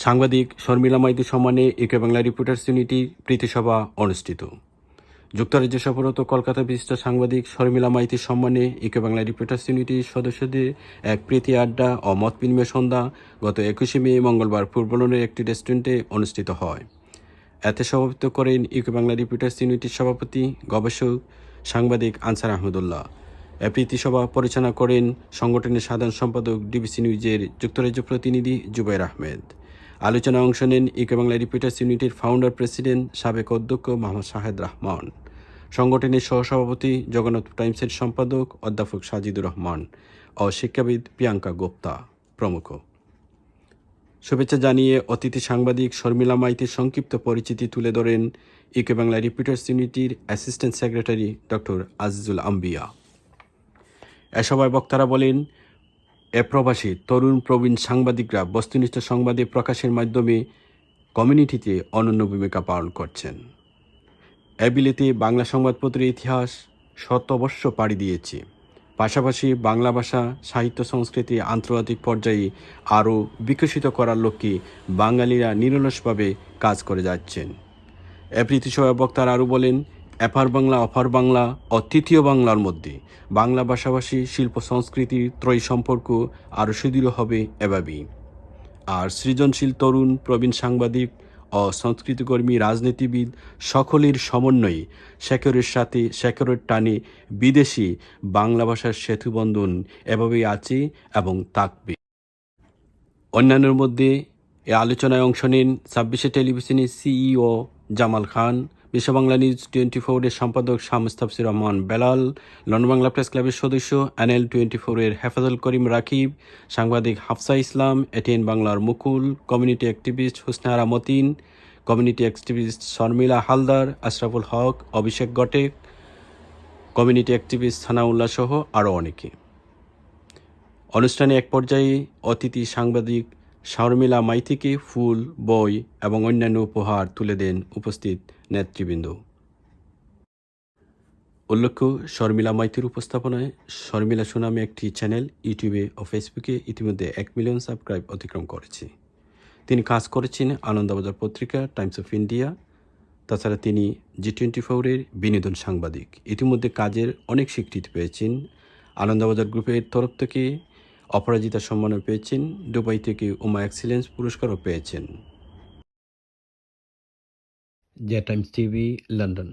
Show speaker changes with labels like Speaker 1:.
Speaker 1: সাংবাদিক শর্মিলা মাইতি সম্মানে UK Bangla reporters unity প্রীতিসভা অনুষ্ঠিত। যুক্তরাজ্যে সফররত কলকাতা বিশিষ্ট সাংবাদিক শর্মিলা মাইতির সম্মানে ইউকে বাংলা রিপোর্টার্স ইউনিটির সদস্যদের এক প্রীতি আড্ডা ও মত বিনিময় সন্ধ্যা গত 21শে মে মঙ্গলবার পূর্ব লন্ডনের একটি রেস্টুরেন্টে অনুষ্ঠিত হয়। এতে সভাপতিত্ব করেন ইউকে বাংলা রিপোর্টার্স ইউনিটির সভাপতি গবেষক সাংবাদিক আনসার আহমেদুল্লাহ। এ প্রীতিসভা পরিচালনা করেন সংগঠনের সাধারণ সম্পাদক ডিবিসি নিউজের যুক্তরাজ্য প্রতিনিধি জুবাইর আহমেদ। আলোচনায় অংশ নেন ইউকে বাংলা রিপোর্টার্স ইউনিটির ফাউন্ডার প্রেসিডেন্ট সাবেক অধ্যক্ষ মোহাম্মদ শাহেদ রহমান, সংগঠনের সহসভাপতি জগন্নাথ টাইমসের সম্পাদক অধ্যাপক সাজিদুর রহমান ও শিক্ষাবিদ প্রিয়াঙ্কা গুপ্তা প্রমুখ। শুভেচ্ছা জানিয়ে অতিথি সাংবাদিক শর্মিলা মাইতির সংক্ষিপ্ত পরিচিতি তুলে ধরেন ইউকে বাংলা রিপোর্টার্স ইউনিটির assistant secretary doctor Azizul Ambia. এ সভায় বক্তারা বলেন, প্রবাসী তরুণ প্রবীণ সাংবাদিকরা বস্তুনিষ্ঠ সংবাদে প্রকাশের মাধ্যমে কমিউনিটিতে অনন্য ভূমিকা পালন করছেন। বিলেতে বাংলা সংবাদপত্রের ইতিহাস শতবর্ষ পাড়ি দিয়েছে। পাশাপাশি বাংলা ভাষা সাহিত্য সংস্কৃতি আন্তর্জাতিক পর্যায়ে আরও বিকশিত করার লক্ষ্যে বাঙালিরা নিরলসভাবে কাজ করে যাচ্ছেন। প্রীতিসভায় বক্তারা আরও বলেন, এপার বাংলা অপার বাংলা ও তৃতীয় বাংলার মধ্যে বাংলা ভাষাভাষী শিল্প সংস্কৃতির ত্রয়ী সম্পর্ক আরও সুদৃঢ় হবে এভাবেই। আর সৃজনশীল তরুণ প্রবীণ সাংবাদিক ও সংস্কৃতিকর্মী রাজনীতিবিদ সকলের সমন্বয়ে শেখরের সাথে শেখরের টানে বিদেশি বাংলা ভাষার সেতুবন্ধন এভাবেই আছে এবং থাকবে। অন্যান্যের মধ্যে এ আলোচনায় অংশ নেন 26শে টেলিভিশনের সিইও জামাল খান, বিশ্ব বাংলা নিউজ 24-এর সম্পাদক শামস তাফসির রহমান বেলাল, লন্ডন বাংলা প্রেস ক্লাবের সদস্য NL 24-এর হেফাজুল করিম রাকিব, সাংবাদিক হাফসা ইসলাম, এটিএন বাংলার মুকুল, community activist Hosne Ara Matin, community activist Sharmila Haldar, Ashraful হক, অভিষেক গটেক, কমিউনিটি অ্যাক্টিভিস্ট সানাউল্লাহ সহ আরও অনেকে। অনুষ্ঠানে এক পর্যায়ে অতিথি সাংবাদিক শর্মিলা মাইতিকে ফুল, বই এবং অন্যান্য উপহার তুলে দেন উপস্থিত নেতৃবৃন্দ। উল্লেখ্য, শর্মিলা মাইতির উপস্থাপনায় শর্মিলা সুনামে একটি চ্যানেল ইউটিউবে ও ফেসবুকে ইতিমধ্যে 1 মিলিয়ন সাবস্ক্রাইব অতিক্রম করেছে। তিনি কাজ করেছেন আনন্দবাজার পত্রিকা, টাইমস অফ ইন্ডিয়া। তাছাড়া তিনি G24-এর বিনোদন সাংবাদিক। ইতিমধ্যে কাজের অনেক স্বীকৃতি পেয়েছেন। আনন্দবাজার গ্রুপের তরফ থেকে অপরাজিতা সম্মানও পেয়েছেন। দুবাই থেকে উমা এক্সিলেন্স পুরস্কারও পেয়েছেন। Times TV, London.